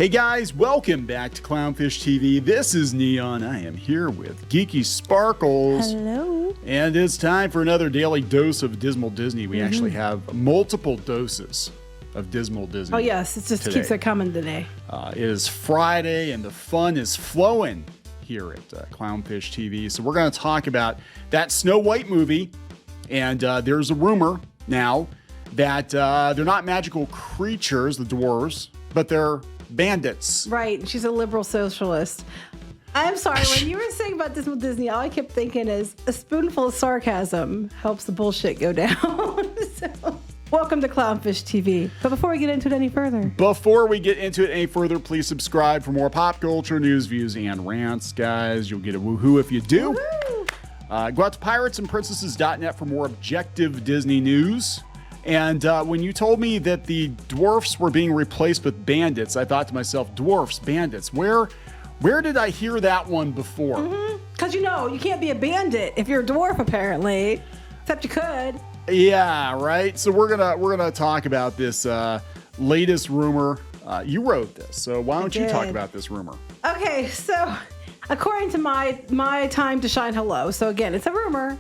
Hey guys, welcome back to Clownfish TV. This is Neon. I am here with Geeky Sparkles. Hello. And it's time for another daily dose of Dismal Disney. We actually have multiple doses of Dismal Disney. Oh yes, it just keeps it coming today. It is Friday and the fun is flowing here at Clownfish TV. So we're going to talk about that Snow White movie. And there's a rumor now that they're not magical creatures, the dwarves, but they're bandits. Right. She's a liberal socialist. I'm sorry. When you were saying about Dismal Disney, all I kept thinking is a spoonful of sarcasm helps the bullshit go down. So, welcome to Clownfish TV. But before we get into it any further, please subscribe for more pop culture news, views, and rants, guys. You'll get a woohoo if you do. Go out to piratesandprincesses.net for more objective Disney news. And when you told me that the dwarfs were being replaced with bandits, I thought to myself, dwarfs, bandits, where did I hear that one before? because you can't be a bandit if you're a dwarf, apparently. Except you could. Yeah, right. So we're gonna talk about this latest rumor. You wrote this, so why don't you talk about this rumor? Okay, so according to my time to shine hello. So again, it's a rumor.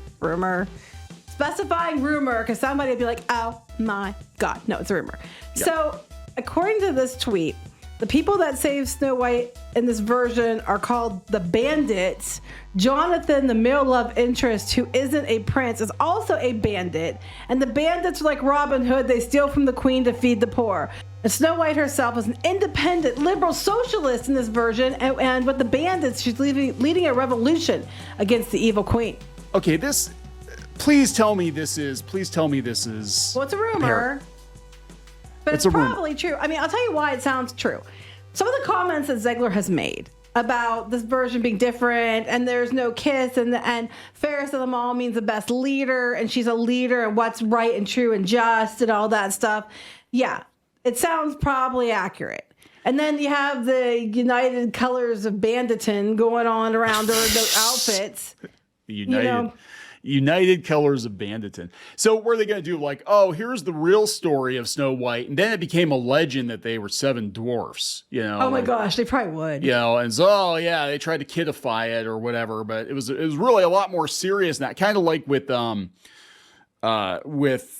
Specifying rumor, because somebody would be like, oh my God. No, it's a rumor. Yep. So according to this tweet, the people that saved Snow White in this version are called the Bandits. Jonathan, the male love interest, who isn't a prince, is also a bandit. And the bandits are like Robin Hood. They steal from the queen to feed the poor. And Snow White herself is an independent, liberal socialist in this version. And with the bandits, she's leading a revolution against the evil queen. Okay, please tell me this is. Well, it's a rumor. But it's probably true. I mean, I'll tell you why it sounds true. Some of the comments that Zegler has made about this version being different, and there's no kiss, and fairest of them all means the best leader, and she's a leader, and what's right and true and just, and all that stuff. Yeah, it sounds probably accurate. And then you have the United Colors of Banditin going on around her outfits. United Colors of Banditin. So what are they going to do? Like, oh, here's the real story of Snow White. And then it became a legend that they were 7 dwarfs, Oh my gosh, they probably would. And so, oh yeah, they tried to kidify it or whatever, but it was really a lot more serious than that. Kind of like with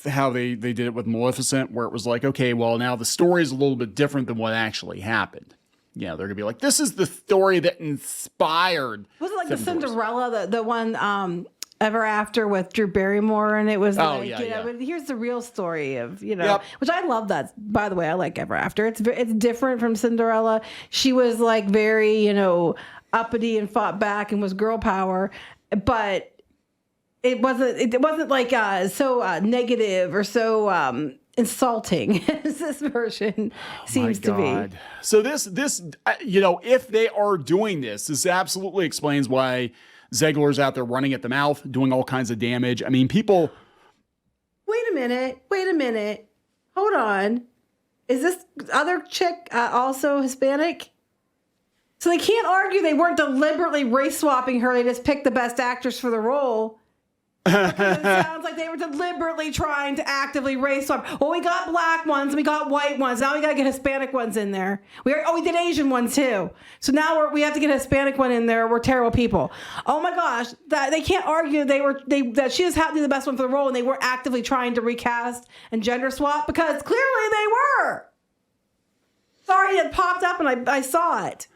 how they did it with Maleficent, where it was like, okay, well now the story is a little bit different than what actually happened. They're going to be like, this is the story that inspired. Was it like the Cinderella, the one, Ever After with Drew Barrymore, and it was but here's the real story of which I love that. By the way, I like Ever After. It's different from Cinderella. She was like very uppity and fought back and was girl power, but it wasn't like so negative or so insulting as this version seems to be. So this if they are doing this absolutely explains why Zegler's out there running at the mouth, doing all kinds of damage. I mean, people... Wait a minute. Hold on. Is this other chick also Hispanic? So they can't argue they weren't deliberately race swapping her. They just picked the best actress for the role. Because it sounds like they were deliberately trying to actively race swap. Well, we got black ones, we got white ones. Now we got to get Hispanic ones in there. We did Asian ones too. So now we have to get a Hispanic one in there. We're terrible people. Oh my gosh, that they can't argue that she just happened to be the best one for the role, and they weren't actively trying to recast and gender swap, because clearly they were. Sorry, it popped up and I saw it.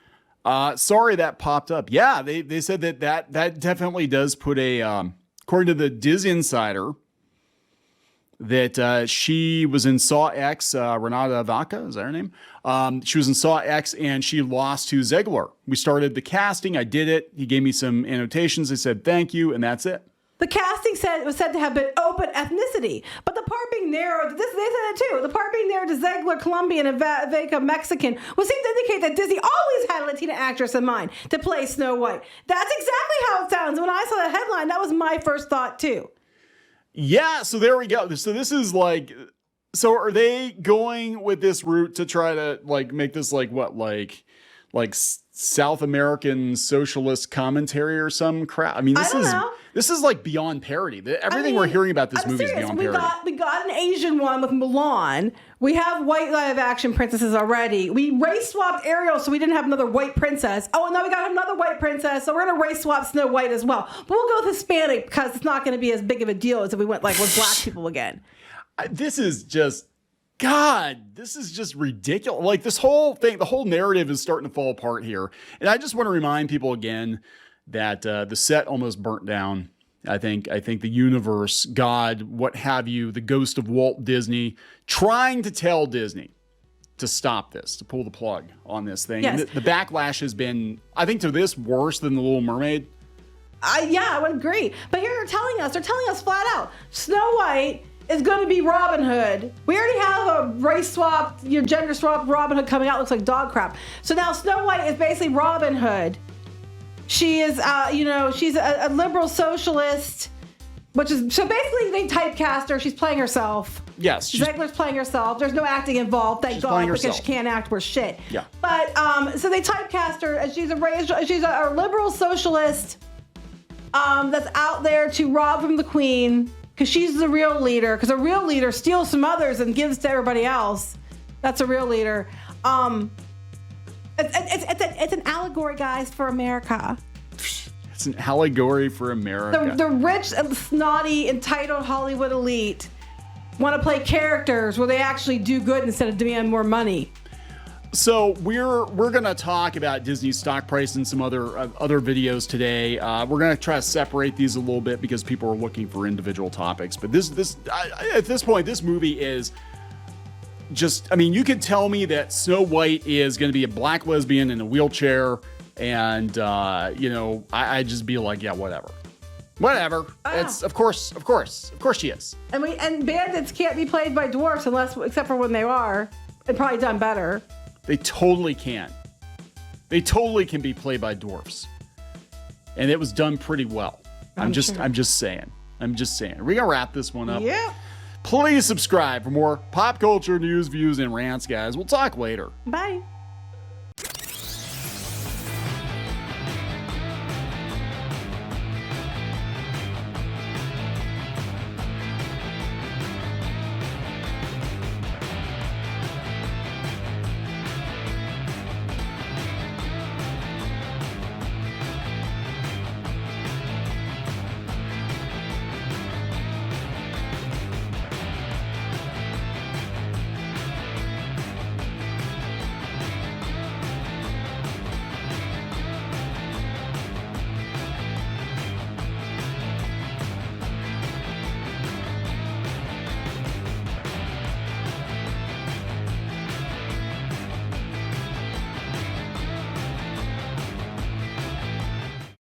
Sorry that popped up. Yeah, they said that definitely does put a. According to the Diz Insider, that she was in Saw X, Renata Vaca, is that her name? She was in Saw X and she lost to Zegler. We started the casting. I did it. He gave me some annotations. I said, thank you. And that's it. The casting was said to have been open ethnicity, but the part being narrowed, they said it too, the part being narrowed to Zegler Colombian and Vega Mexican was seemed to indicate that Disney always had a Latina actress in mind to play Snow White. That's exactly how it sounds. When I saw the headline, that was my first thought too. Yeah, so there we go. So this is like, so are they going with this route to try to like make this like what, like South American socialist commentary or some crap? I mean, This is like beyond parody. Everything we're hearing about this movie is beyond parody. We got an Asian one with Mulan. We have white live action princesses already. We race swapped Ariel, so we didn't have another white princess. Oh, and now we got another white princess, so we're gonna race swap Snow White as well. But we'll go with Hispanic because it's not gonna be as big of a deal as if we went like with black people again. This is just, God, this is just ridiculous. Like this whole thing, the whole narrative is starting to fall apart here. And I just want to remind people again that the set almost burnt down. I think the universe, God, what have you, the ghost of Walt Disney, trying to tell Disney to stop this, to pull the plug on this thing. Yes. And the backlash has been, I think, to this worse than The Little Mermaid. Yeah, I would agree. But here they're telling us flat out, Snow White is going to be Robin Hood. We already have a race swap, gender swap Robin Hood coming out. Looks like dog crap. So now Snow White is basically Robin Hood. She is, she's a liberal socialist, which is, so basically they typecast her. She's playing herself. Yes. Zegler's playing herself. There's no acting involved, thank God, because she can't act worth shit. Yeah. But, so they typecast her as she's a liberal socialist that's out there to rob from the queen because she's the real leader. Because a real leader steals from others and gives to everybody else. That's a real leader. It's an allegory, guys, for America. It's an allegory for America. The rich, snotty, entitled Hollywood elite want to play characters where they actually do good instead of demanding more money. So we're gonna talk about Disney's stock price and some other videos today. We're gonna try to separate these a little bit because people are looking for individual topics. But at this point, this movie is just, I mean, you could tell me that Snow White is going to be a black lesbian in a wheelchair, and I'd just be like, yeah, whatever. It's of course she is. And bandits can't be played by dwarfs except for when they are, and probably done better. They totally can. They totally can be played by dwarfs, and it was done pretty well. I'm just saying. Are we gonna wrap this one up? Yeah. Please subscribe for more pop culture news, views, and rants, guys. We'll talk later. Bye.